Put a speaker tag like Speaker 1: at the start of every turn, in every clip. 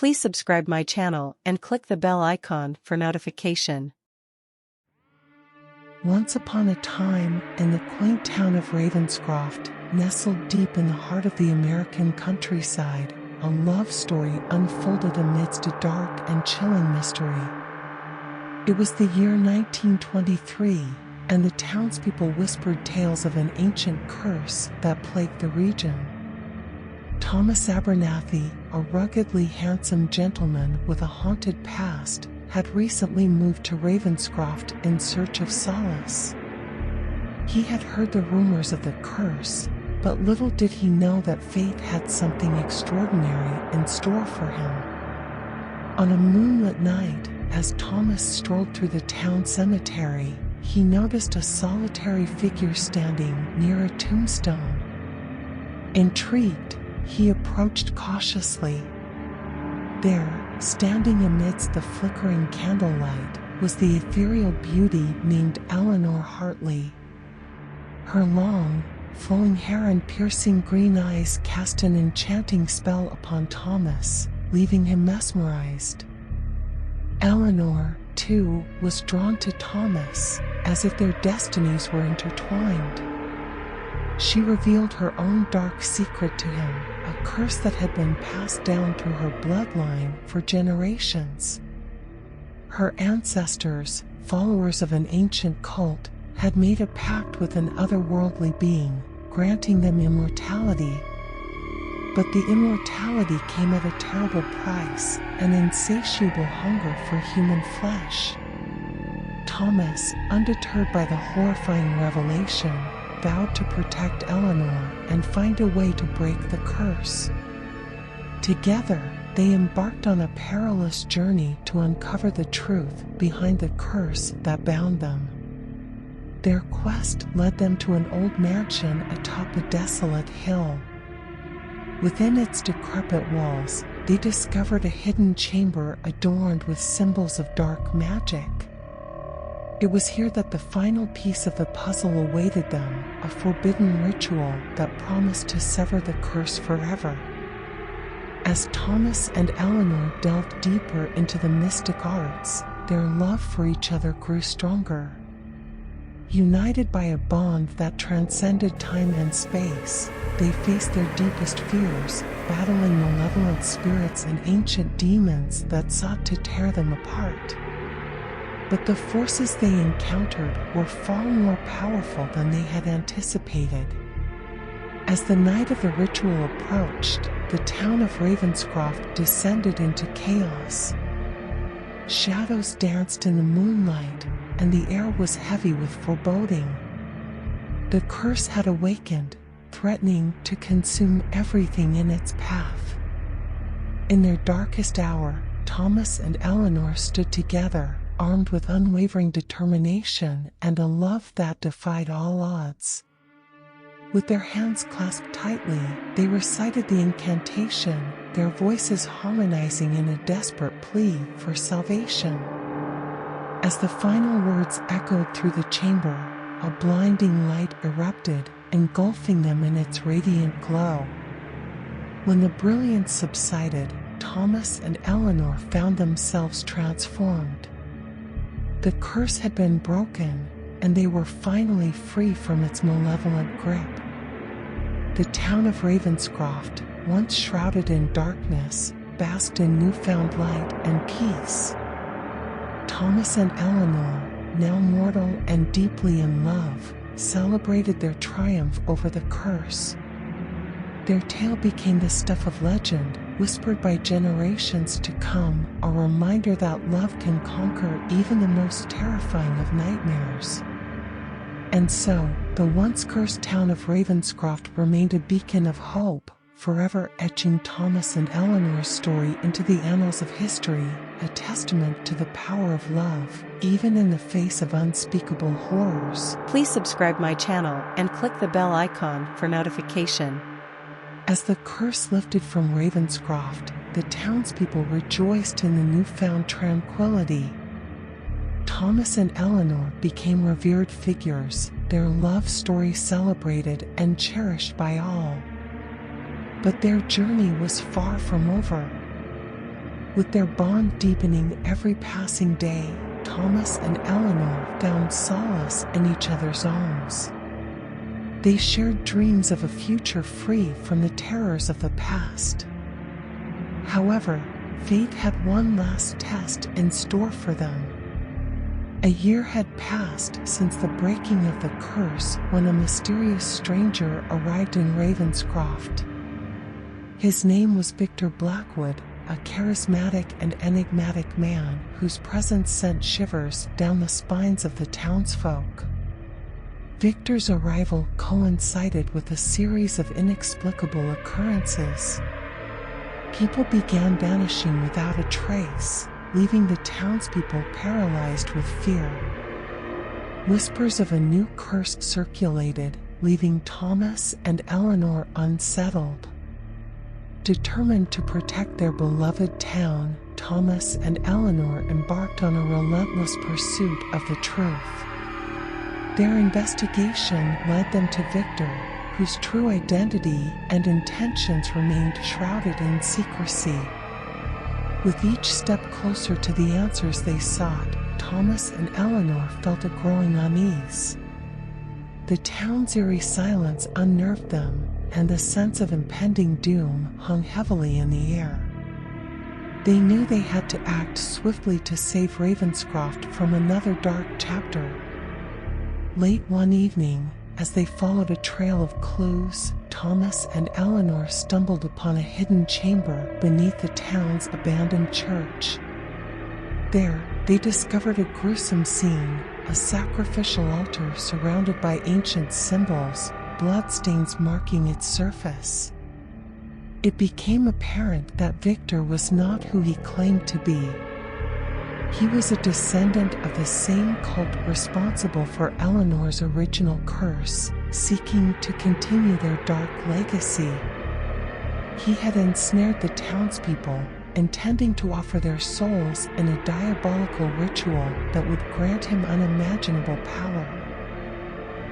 Speaker 1: Please subscribe my channel and click the bell icon for notification.
Speaker 2: Once upon a time, in the quaint town of Ravenscroft, nestled deep in the heart of the American countryside, a love story unfolded amidst a dark and chilling mystery. It was the year 1923, and the townspeople whispered tales of an ancient curse that plagued the region. Thomas Abernathy, a ruggedly handsome gentleman with a haunted past, had recently moved to Ravenscroft in search of solace. He had heard the rumors of the curse, but little did he know that fate had something extraordinary in store for him. On a moonlit night, as Thomas strolled through the town cemetery, he noticed a solitary figure standing near a tombstone. Intrigued, he approached cautiously. There, standing amidst the flickering candlelight, was the ethereal beauty named Eleanor Hartley. Her long, flowing hair and piercing green eyes cast an enchanting spell upon Thomas, leaving him mesmerized. Eleanor, too, was drawn to Thomas, as if their destinies were intertwined. She revealed her own dark secret to him, a curse that had been passed down through her bloodline for generations. Her ancestors, followers of an ancient cult, had made a pact with an otherworldly being, granting them immortality. But the immortality came at a terrible price, an insatiable hunger for human flesh. Thomas, undeterred by the horrifying revelation, vowed to protect Eleanor and find a way to break the curse. Together, they embarked on a perilous journey to uncover the truth behind the curse that bound them. Their quest led them to an old mansion atop a desolate hill. Within its decrepit walls, they discovered a hidden chamber adorned with symbols of dark magic. It was here that the final piece of the puzzle awaited them, a forbidden ritual that promised to sever the curse forever. As Thomas and Eleanor delved deeper into the mystic arts, their love for each other grew stronger. United by a bond that transcended time and space, they faced their deepest fears, battling malevolent spirits and ancient demons that sought to tear them apart. But the forces they encountered were far more powerful than they had anticipated. As the night of the ritual approached, the town of Ravenscroft descended into chaos. Shadows danced in the moonlight, and the air was heavy with foreboding. The curse had awakened, threatening to consume everything in its path. In their darkest hour, Thomas and Eleanor stood together, armed with unwavering determination and a love that defied all odds. With their hands clasped tightly, they recited the incantation, their voices harmonizing in a desperate plea for salvation. As the final words echoed through the chamber, a blinding light erupted, engulfing them in its radiant glow. When the brilliance subsided, Thomas and Eleanor found themselves transformed. The curse had been broken, and they were finally free from its malevolent grip. The town of Ravenscroft, once shrouded in darkness, basked in newfound light and peace. Thomas and Eleanor, now mortal and deeply in love, celebrated their triumph over the curse. Their tale became the stuff of legend, whispered by generations to come, a reminder that love can conquer even the most terrifying of nightmares. And so, the once cursed town of Ravenscroft remained a beacon of hope, forever etching Thomas and Eleanor's story into the annals of history, a testament to the power of love, even in the face of unspeakable horrors.
Speaker 1: Please subscribe my channel and click the bell icon for notification.
Speaker 2: As the curse lifted from Ravenscroft, the townspeople rejoiced in the newfound tranquility. Thomas and Eleanor became revered figures, their love story celebrated and cherished by all. But their journey was far from over. With their bond deepening every passing day, Thomas and Eleanor found solace in each other's arms. They shared dreams of a future free from the terrors of the past. However, fate had one last test in store for them. A year had passed since the breaking of the curse when a mysterious stranger arrived in Ravenscroft. His name was Victor Blackwood, a charismatic and enigmatic man whose presence sent shivers down the spines of the townsfolk. Victor's arrival coincided with a series of inexplicable occurrences. People began vanishing without a trace, leaving the townspeople paralyzed with fear. Whispers of a new curse circulated, leaving Thomas and Eleanor unsettled. Determined to protect their beloved town, Thomas and Eleanor embarked on a relentless pursuit of the truth. Their investigation led them to Victor, whose true identity and intentions remained shrouded in secrecy. With each step closer to the answers they sought, Thomas and Eleanor felt a growing unease. The town's eerie silence unnerved them, and the sense of impending doom hung heavily in the air. They knew they had to act swiftly to save Ravenscroft from another dark chapter. Late one evening, as they followed a trail of clues, Thomas and Eleanor stumbled upon a hidden chamber beneath the town's abandoned church. There, they discovered a gruesome scene, a sacrificial altar surrounded by ancient symbols, bloodstains marking its surface. It became apparent that Victor was not who he claimed to be. He was a descendant of the same cult responsible for Eleanor's original curse, seeking to continue their dark legacy. He had ensnared the townspeople, intending to offer their souls in a diabolical ritual that would grant him unimaginable power.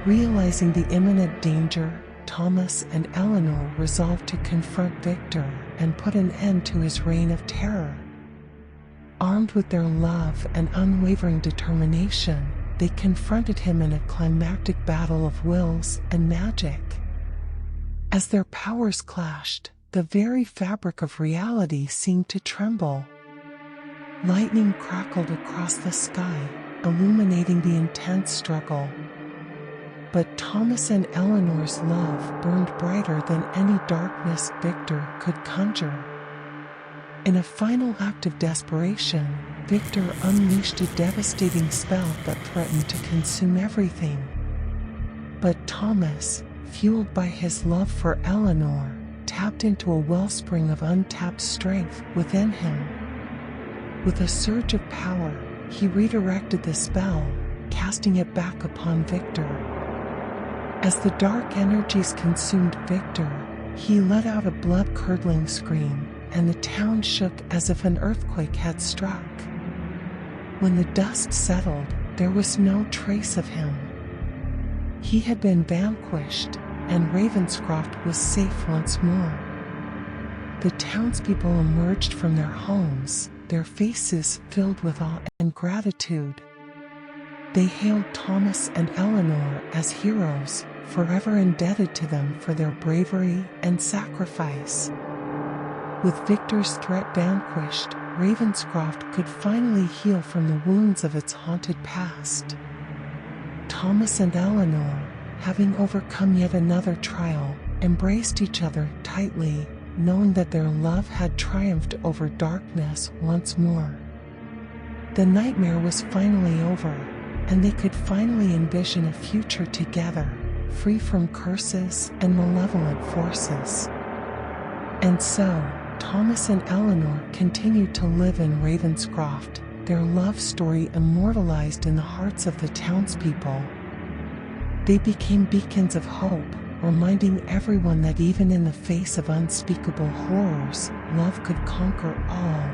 Speaker 2: Realizing the imminent danger, Thomas and Eleanor resolved to confront Victor and put an end to his reign of terror. Armed with their love and unwavering determination, they confronted him in a climactic battle of wills and magic. As their powers clashed, the very fabric of reality seemed to tremble. Lightning crackled across the sky, illuminating the intense struggle. But Thomas and Eleanor's love burned brighter than any darkness Victor could conjure. In a final act of desperation, Victor unleashed a devastating spell that threatened to consume everything. But Thomas, fueled by his love for Eleanor, tapped into a wellspring of untapped strength within him. With a surge of power, he redirected the spell, casting it back upon Victor. As the dark energies consumed Victor, he let out a blood-curdling scream, and the town shook as if an earthquake had struck. When the dust settled, there was no trace of him. He had been vanquished, and Ravenscroft was safe once more. The townspeople emerged from their homes, their faces filled with awe and gratitude. They hailed Thomas and Eleanor as heroes, forever indebted to them for their bravery and sacrifice. With Victor's threat vanquished, Ravenscroft could finally heal from the wounds of its haunted past. Thomas and Eleanor, having overcome yet another trial, embraced each other tightly, knowing that their love had triumphed over darkness once more. The nightmare was finally over, and they could finally envision a future together, free from curses and malevolent forces. And so, Thomas and Eleanor continued to live in Ravenscroft, their love story immortalized in the hearts of the townspeople. They became beacons of hope, reminding everyone that even in the face of unspeakable horrors, love could conquer all.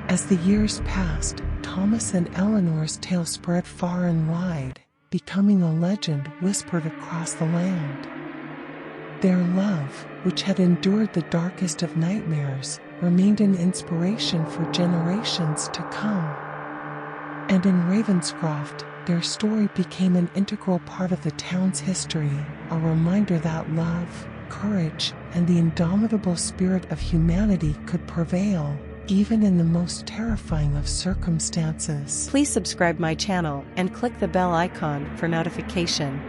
Speaker 2: As the years passed, Thomas and Eleanor's tale spread far and wide, becoming a legend whispered across the land. Their love, which had endured the darkest of nightmares, remained an inspiration for generations to come. And in Ravenscroft, their story became an integral part of the town's history, a reminder that love, courage, and the indomitable spirit of humanity could prevail, even in the most terrifying of circumstances.
Speaker 1: Please subscribe my channel and click the bell icon for notification.